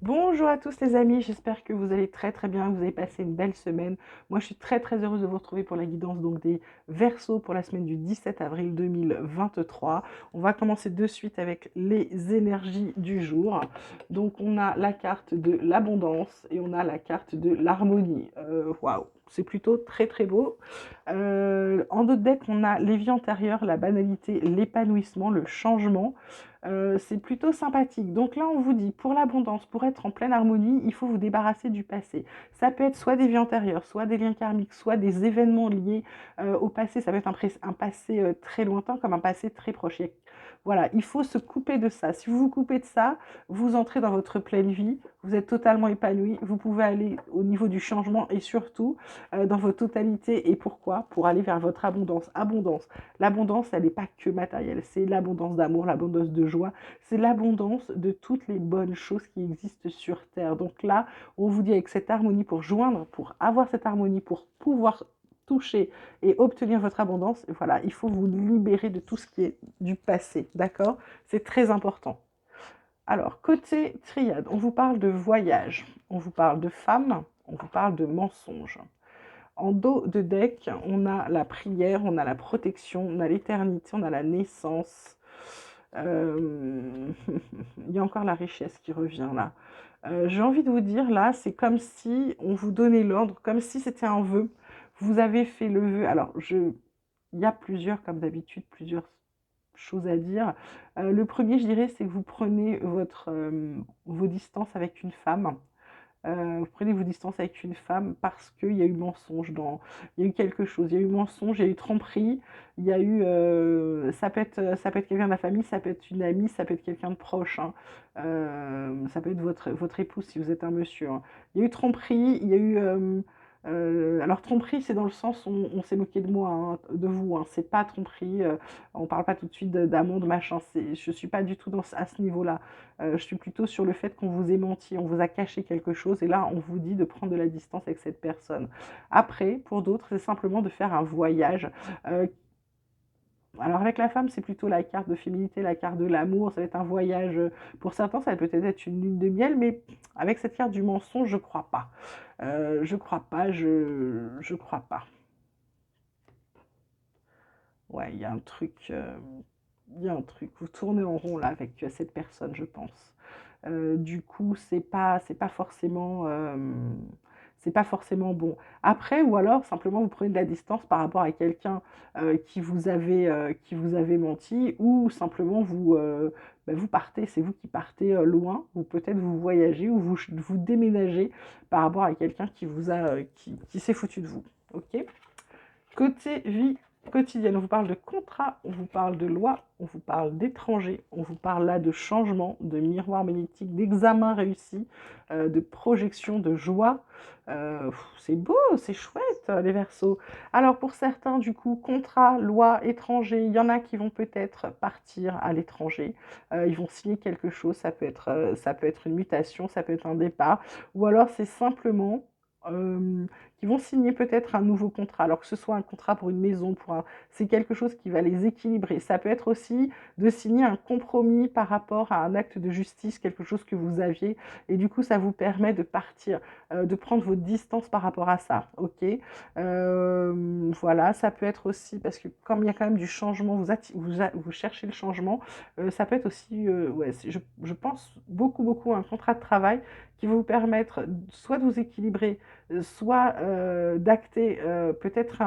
Bonjour à tous les amis, j'espère que vous allez très très bien, que vous avez passé une belle semaine. Moi je suis très très heureuse de vous retrouver pour la guidance donc des Verseaux pour la semaine du 17 avril 2023. On va commencer de suite avec les énergies du jour. Donc on a la carte de l'abondance et on a la carte de l'harmonie. Waouh, c'est plutôt très très beau. En d'autres decks, on a les vies antérieures, la banalité, l'épanouissement, le changement. C'est plutôt sympathique. Donc là, on vous dit, pour l'abondance, pour être en pleine harmonie, il faut vous débarrasser du passé. Ça peut être soit des vies antérieures, soit des liens karmiques, soit des événements liés au passé. Ça peut être un passé très lointain comme un passé très proche. Voilà, il faut se couper de ça. Si vous vous coupez de ça, vous entrez dans votre pleine vie, vous êtes totalement épanoui, vous pouvez aller au niveau du changement et surtout dans votre totalité. Et pourquoi? Pour aller vers votre abondance. Abondance. L'abondance, elle n'est pas que matérielle, c'est l'abondance d'amour, l'abondance de joie, c'est l'abondance de toutes les bonnes choses qui existent sur Terre. Donc là, on vous dit avec cette harmonie, pour joindre, pour avoir cette harmonie, pour pouvoir toucher et obtenir votre abondance, voilà, il faut vous libérer de tout ce qui est du passé, d'accord? C'est très important. Alors, côté triade, on vous parle de voyage, on vous parle de femmes, on vous parle de mensonges. En dos de deck, on a la prière, on a la protection, on a l'éternité, on a la naissance. Euh, Il y a encore la richesse qui revient là. J'ai envie de vous dire là, c'est comme si on vous donnait l'ordre, comme si c'était un vœu. Vous avez fait le vœu. Alors, il y a plusieurs, comme d'habitude, plusieurs choses à dire. Le premier, je dirais, c'est que vous prenez vos distances avec une femme. Vous prenez vos distances avec une femme parce qu'il y a eu mensonge il y a eu quelque chose, il y a eu mensonge, il y a eu tromperie, il y a eu, ça peut être quelqu'un de la famille, ça peut être une amie, ça peut être quelqu'un de proche, hein. Ça peut être votre épouse si vous êtes un monsieur, hein. Il y a eu tromperie, il y a eu, alors tromperie, c'est dans le sens où on s'est moqué de moi, hein, de vous, hein. C'est pas tromperie, on parle pas tout de suite d'amour, de machin, je suis pas du tout à ce niveau-là. Je suis plutôt sur le fait qu'on vous ait menti, on vous a caché quelque chose et là on vous dit de prendre de la distance avec cette personne. Après, pour d'autres, c'est simplement de faire un voyage. Euh, alors avec la femme, c'est plutôt la carte de féminité, la carte de l'amour, ça va être un voyage. Pour certains, ça va peut-être être une lune de miel, mais avec cette carte du mensonge, je crois pas. Je crois pas, je crois pas. Ouais, il y a un truc, il y a un truc. Vous tournez en rond là avec cette personne, je pense. Du coup, c'est pas forcément bon. Après, ou alors simplement vous prenez de la distance par rapport à quelqu'un qui vous avait menti, ou simplement vous partez, c'est vous qui partez loin, ou peut-être vous voyagez, ou vous déménagez par rapport à quelqu'un qui s'est foutu de vous. Ok? Côté vie quotidienne, on vous parle de contrat, on vous parle de loi, on vous parle d'étrangers, on vous parle là de changement, de miroir magnétique, d'examen réussi, de projection, de joie. C'est beau, c'est chouette, les Verseaux. Alors pour certains, du coup, contrat, loi, étranger, il y en a qui vont peut-être partir à l'étranger. Ils vont signer quelque chose, ça peut être une mutation, ça peut être un départ, ou alors c'est simplement qui vont signer peut-être un nouveau contrat, alors que ce soit un contrat pour une maison, c'est quelque chose qui va les équilibrer. Ça peut être aussi de signer un compromis par rapport à un acte de justice, quelque chose que vous aviez, et du coup ça vous permet de partir, de prendre votre distance par rapport à ça, ok. Voilà, ça peut être aussi, parce que comme il y a quand même du changement, vous cherchez le changement, ça peut être aussi, ouais, je pense beaucoup à un contrat de travail qui va vous permettre soit de vous équilibrer, soit d'acter peut-être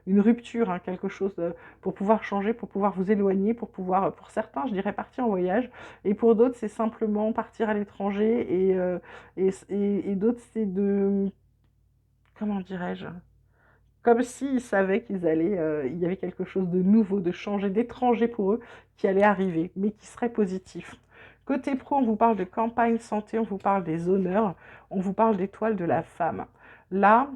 une rupture, hein, quelque chose pour pouvoir changer, pour pouvoir vous éloigner, pour certains, je dirais partir en voyage, et pour d'autres, c'est simplement partir à l'étranger, et d'autres, c'est comment dirais-je, comme s'ils savaient il y avait quelque chose de nouveau, de changé, d'étranger pour eux, qui allait arriver, mais qui serait positif. Côté pro, on vous parle de campagne santé, on vous parle des honneurs, on vous parle d'étoile de la femme. Là,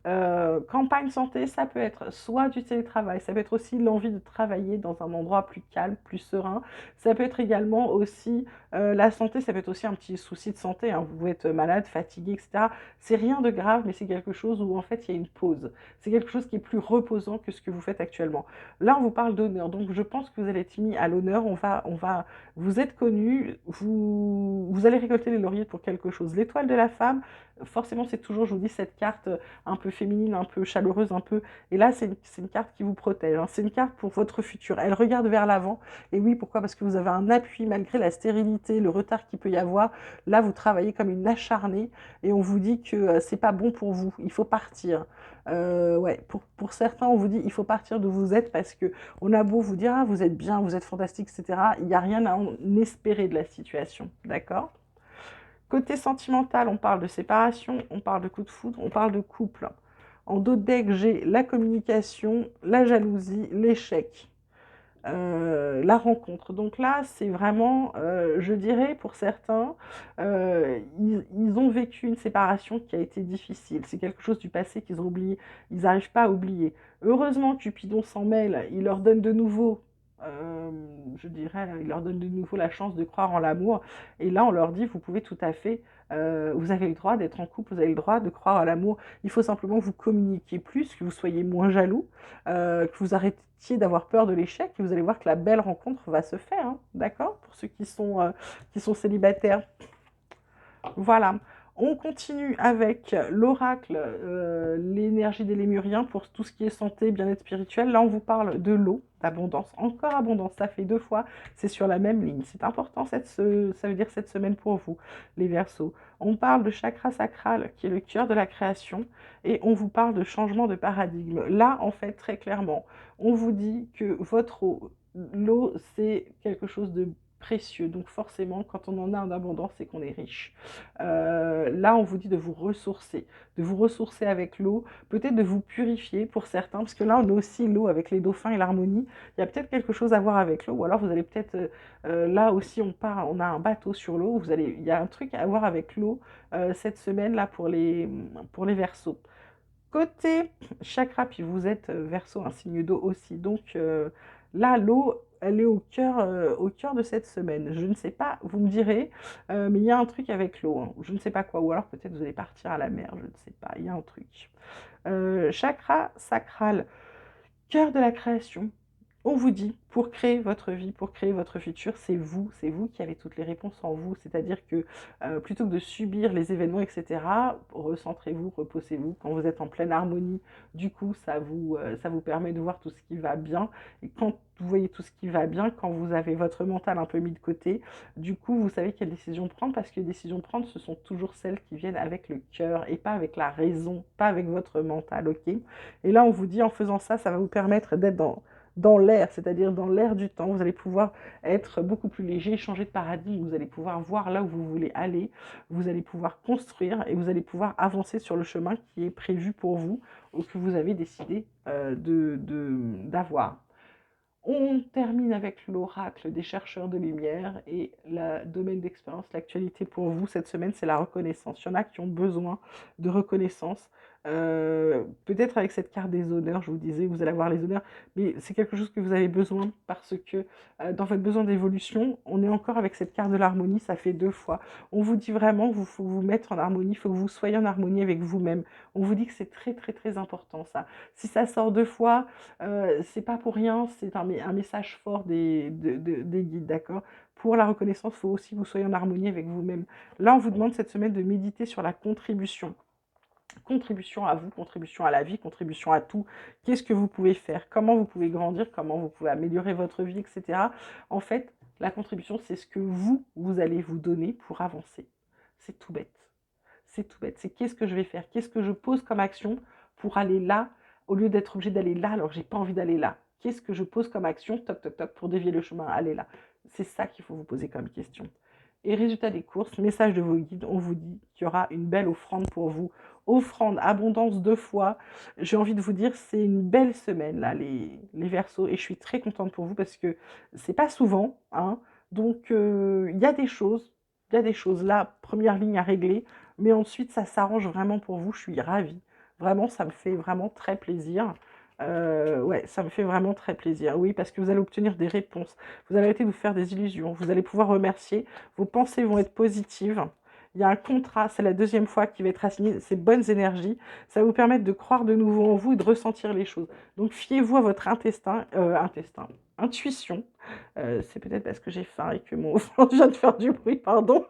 Campagne santé, ça peut être soit du télétravail, ça peut être aussi l'envie de travailler dans un endroit plus calme, plus serein. Ça peut être également aussi la santé, ça peut être aussi un petit souci de santé, hein. Vous pouvez être malade, fatigué, etc. C'est rien de grave, mais c'est quelque chose où en fait il y a une pause. C'est quelque chose qui est plus reposant que ce que vous faites actuellement. Là, on vous parle d'honneur, donc je pense que vous allez être mis à l'honneur. Vous êtes connu, vous allez récolter les lauriers pour quelque chose. L'étoile de la femme, forcément, c'est toujours, je vous dis, cette carte un peu féminine, un peu chaleureuse, un peu. Et là, c'est une carte qui vous protège, hein. C'est une carte pour votre futur. Elle regarde vers l'avant. Et oui, pourquoi? Parce que vous avez un appui malgré la stérilité, le retard qu'il peut y avoir. Là, vous travaillez comme une acharnée et on vous dit que c'est pas bon pour vous. Il faut partir. Ouais, pour certains, on vous dit il faut partir d'où vous êtes parce que on a beau vous dire ah, vous êtes bien, vous êtes fantastique, etc. Il n'y a rien à en espérer de la situation. D'accord? Côté sentimental, on parle de séparation, on parle de coup de foudre, on parle de couple. En dos de deck, j'ai la communication, la jalousie, l'échec, la rencontre. Donc là, c'est vraiment, je dirais, pour certains, ils ont vécu une séparation qui a été difficile. C'est quelque chose du passé qu'ils ont oublié. Ils n'arrivent pas à oublier. Heureusement, Cupidon s'en mêle. Il leur donne de nouveau, euh, je dirais, il leur donne de nouveau la chance de croire en l'amour. Et là, on leur dit, vous pouvez tout à fait, vous avez le droit d'être en couple, vous avez le droit de croire à l'amour. Il faut simplement que vous communiquiez plus, que vous soyez moins jaloux, que vous arrêtiez d'avoir peur de l'échec et vous allez voir que la belle rencontre va se faire, hein, d'accord? Pour ceux qui sont célibataires. Voilà. On continue avec l'oracle, l'énergie des Lémuriens pour tout ce qui est santé, bien-être spirituel. Là, on vous parle de l'eau, d'abondance. Encore abondance, ça fait 2 fois, c'est sur la même ligne. C'est important, ça veut dire cette semaine pour vous, les Verseaux. On parle de chakra sacral, qui est le cœur de la création, et on vous parle de changement de paradigme. Là, en fait, très clairement, on vous dit que votre eau, l'eau, c'est quelque chose de précieux. Donc forcément, quand on en a en abondance, c'est qu'on est riche. Là, on vous dit de vous ressourcer avec l'eau, peut-être de vous purifier pour certains, parce que là, on a aussi l'eau avec les dauphins et l'harmonie. Il y a peut-être quelque chose à voir avec l'eau, ou alors vous allez peut-être, là aussi, on a un bateau sur l'eau, il y a un truc à voir avec l'eau cette semaine-là pour les Verseaux. Côté chakra, puis vous êtes Verseau, un signe d'eau aussi. Donc là, l'eau, elle est au cœur de cette semaine. Je ne sais pas, vous me direz, mais il y a un truc avec l'eau, hein. Je ne sais pas quoi. Ou alors peut-être vous allez partir à la mer, je ne sais pas. Il y a un truc. Chakra sacral, cœur de la création. On vous dit, pour créer votre vie, pour créer votre futur, c'est vous qui avez toutes les réponses en vous. C'est-à-dire que plutôt que de subir les événements, etc., recentrez-vous, reposez-vous. Quand vous êtes en pleine harmonie, du coup, ça vous permet de voir tout ce qui va bien. Et quand vous voyez tout ce qui va bien, quand vous avez votre mental un peu mis de côté, du coup, vous savez quelle décision prendre, parce que les décisions prendre, ce sont toujours celles qui viennent avec le cœur et pas avec la raison, pas avec votre mental, ok? Et là, on vous dit, en faisant ça, ça va vous permettre d'être dans l'air, c'est-à-dire dans l'air du temps. Vous allez pouvoir être beaucoup plus léger, changer de paradigme, vous allez pouvoir voir là où vous voulez aller, vous allez pouvoir construire et vous allez pouvoir avancer sur le chemin qui est prévu pour vous ou que vous avez décidé d'avoir. On termine avec l'oracle des chercheurs de lumière et le domaine d'expérience, l'actualité pour vous cette semaine, c'est la reconnaissance. Il y en a qui ont besoin de reconnaissance. Peut-être avec cette carte des honneurs, je vous disais, vous allez avoir les honneurs, mais c'est quelque chose que vous avez besoin parce que dans votre besoin d'évolution, on est encore avec cette carte de l'harmonie, ça fait 2 fois. On vous dit vraiment, il faut vous mettre en harmonie, il faut que vous soyez en harmonie avec vous-même. On vous dit que c'est très très très important ça. Si ça sort 2 fois, c'est pas pour rien, c'est un message fort des guides, d'accord? Pour la reconnaissance, il faut aussi que vous soyez en harmonie avec vous-même. Là, on vous demande cette semaine de méditer sur la contribution. Contribution à vous, contribution à la vie, contribution à tout. Qu'est-ce que vous pouvez faire? Comment vous pouvez grandir? Comment vous pouvez améliorer votre vie, etc. En fait, la contribution, c'est ce que vous allez vous donner pour avancer. C'est tout bête. C'est tout bête. C'est qu'est-ce que je vais faire? Qu'est-ce que je pose comme action pour aller là, au lieu d'être obligé d'aller là alors que j'ai pas envie d'aller là? Qu'est-ce que je pose comme action, toc, toc, toc, pour dévier le chemin, aller là? C'est ça qu'il faut vous poser comme question. Et résultat des courses, message de vos guides, on vous dit qu'il y aura une belle offrande pour vous. Offrande, abondance 2 fois. J'ai envie de vous dire, c'est une belle semaine, là, les Verseaux. Et je suis très contente pour vous parce que c'est pas souvent, hein. Donc, il y a des choses, là, première ligne à régler. Mais ensuite, ça s'arrange vraiment pour vous. Je suis ravie. Vraiment, ça me fait vraiment très plaisir. Ouais, ça me fait vraiment très plaisir. Oui, parce que vous allez obtenir des réponses. Vous allez arrêter de vous faire des illusions. Vous allez pouvoir remercier. Vos pensées vont être positives. Il y a un contrat, c'est la deuxième fois qui va être assigné, ces bonnes énergies. Ça va vous permettre de croire de nouveau en vous et de ressentir les choses. Donc, fiez-vous à votre intuition. C'est peut-être parce que j'ai faim et que mon enfant vient de faire du bruit, pardon.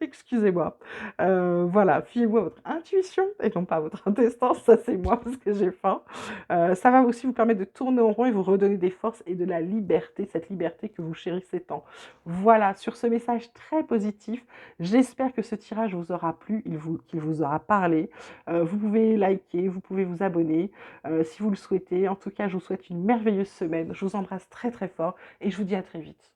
Excusez-moi. Voilà, fiez-vous à votre intuition et non pas à votre intestin, ça c'est moi parce que j'ai faim. Ça va aussi vous permettre de tourner en rond et vous redonner des forces et de la liberté, cette liberté que vous chérissez tant. Voilà, sur ce message très positif, j'espère que ce tirage vous aura plu, qu'il vous aura parlé. Vous pouvez liker, vous pouvez vous abonner si vous le souhaitez. En tout cas, je vous souhaite une merveilleuse semaine. Je vous embrasse très très fort et je vous dis à très vite.